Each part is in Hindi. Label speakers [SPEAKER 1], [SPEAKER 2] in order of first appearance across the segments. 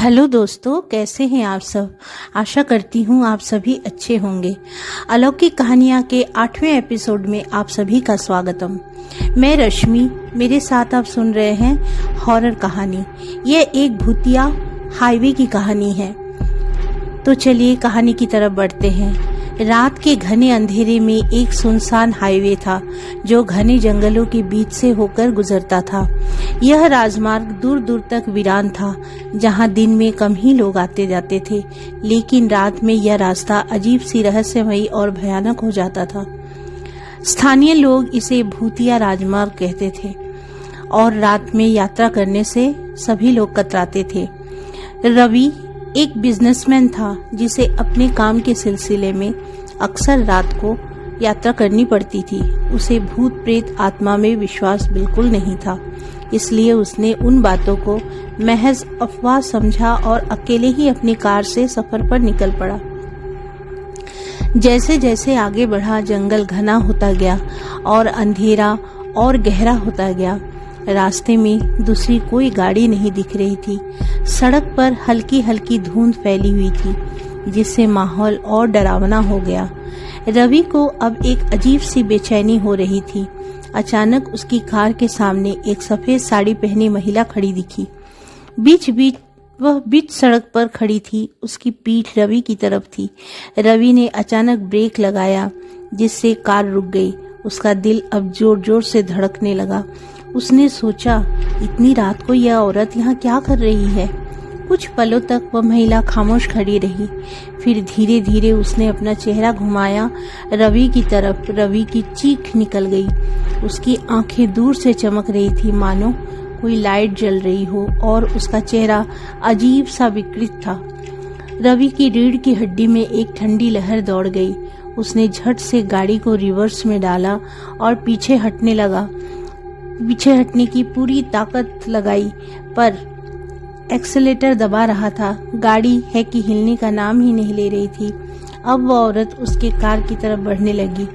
[SPEAKER 1] हेलो दोस्तों, कैसे हैं आप सब। आशा करती हूँ आप सभी अच्छे होंगे। अलौकिक कहानियाँ के 8वें एपिसोड में आप सभी का स्वागतम। मैं रश्मि, मेरे साथ आप सुन रहे हैं हॉरर कहानी। यह एक भूतिया हाईवे की कहानी है। तो चलिए कहानी की तरफ बढ़ते हैं। रात के घने अंधेरे में एक सुनसान हाईवे था जो घने जंगलों के बीच से होकर गुजरता था। यह राजमार्ग दूर दूर तक वीरान था, जहां दिन में कम ही लोग आते जाते थे, लेकिन रात में यह रास्ता अजीब सी रहस्यमयी और भयानक हो जाता था। स्थानीय लोग इसे भूतिया राजमार्ग कहते थे और रात में यात्रा करने से सभी लोग कतराते थे। रवि एक बिजनेसमैन था जिसे अपने काम के सिलसिले में अक्सर रात को यात्रा करनी पड़ती थी। उसे भूत प्रेत आत्मा में विश्वास बिल्कुल नहीं था, इसलिए उसने उन बातों को महज अफवाह समझा और अकेले ही अपनी कार से सफर पर निकल पड़ा। जैसे जैसे आगे बढ़ा, जंगल घना होता गया और अंधेरा और गहरा होता गया। रास्ते में दूसरी कोई गाड़ी नहीं दिख रही थी। सड़क पर हल्की हल्की धुंध फैली हुई थी, जिससे माहौल और डरावना हो गया। रवि को अब एक अजीब सी बेचैनी हो रही थी। अचानक उसकी कार के सामने एक सफेद साड़ी पहनी महिला खड़ी दिखी। वह बीच सड़क पर खड़ी थी। उसकी पीठ रवि की तरफ थी। रवि ने अचानक ब्रेक लगाया, जिससे कार रुक गई। उसका दिल अब जोर जोर से धड़कने लगा। उसने सोचा, इतनी रात को यह औरत यहाँ क्या कर रही है। कुछ पलों तक वह महिला खामोश खड़ी रही। फिर धीरे धीरे उसने अपना चेहरा घुमाया रवि की तरफ। रवि की चीख निकल गई। उसकी आंखें दूर से चमक रही थी, मानो कोई लाइट जल रही हो, और उसका चेहरा अजीब सा विकृत था। रवि की रीढ़ की हड्डी में एक ठंडी लहर दौड़ गई। उसने झट से गाड़ी को रिवर्स में डाला और पीछे हटने की पूरी ताकत लगाई, पर एक्सेलेरेटर दबा रहा था। गाड़ी है कि हिलने का नाम ही नहीं ले रही थी। अब वह औरत उसके कार की तरफ बढ़ने लगी।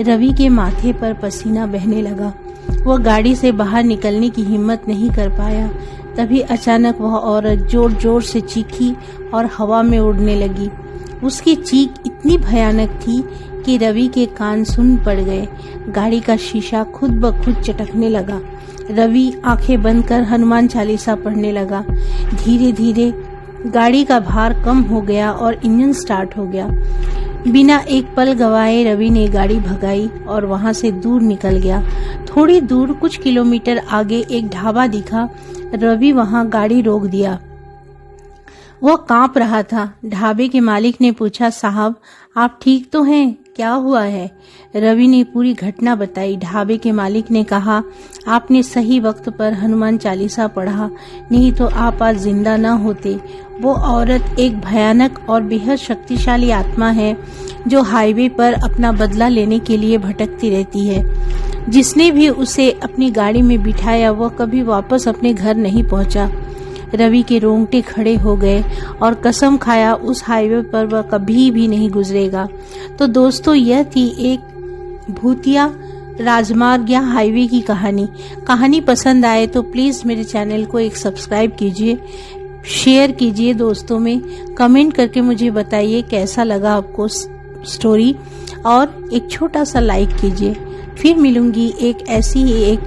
[SPEAKER 1] रवि के माथे पर पसीना बहने लगा। वह गाड़ी से बाहर निकलने की हिम्मत नहीं कर पाया। तभी अचानक वह औरत जोर जोर से चीखी और हवा में उड़ने लगी। उसकी चीख इतनी भयानक थी कि रवि के कान सुन पड़ गए। गाड़ी का शीशा खुद ब खुद चटकने लगा। रवि आंखें बंद कर हनुमान चालीसा पढ़ने लगा। धीरे धीरे गाड़ी का भार कम हो गया और इंजन स्टार्ट हो गया। बिना एक पल गवाए रवि ने गाड़ी भगाई और वहां से दूर निकल गया। थोड़ी दूर, कुछ किलोमीटर आगे एक ढाबा दिखा। रवि वहां गाड़ी रोक दिया। वह कांप रहा था। ढाबे के मालिक ने पूछा, साहब आप ठीक तो हैं, क्या हुआ है। रवि ने पूरी घटना बताई। ढाबे के मालिक ने कहा, आपने सही वक्त पर हनुमान चालीसा पढ़ा, नहीं तो आप आज जिंदा न होते। वो औरत एक भयानक और बेहद शक्तिशाली आत्मा है जो हाईवे पर अपना बदला लेने के लिए भटकती रहती है। जिसने भी उसे अपनी गाड़ी में बिठाया वह कभी वापस अपने घर नहीं पहुंचा। रवि के रोंगटे खड़े हो गए और कसम खाया उस हाईवे पर वह कभी भी नहीं गुजरेगा। तो दोस्तों, यह थी एक भूतिया राजमार्ग या हाईवे की कहानी पसंद आए तो प्लीज मेरे चैनल को एक सब्सक्राइब कीजिए, शेयर कीजिए दोस्तों में, कमेंट करके मुझे बताइए कैसा लगा आपको स्टोरी, और एक छोटा सा लाइक कीजिए। फिर मिलूंगी एक ऐसी ही एक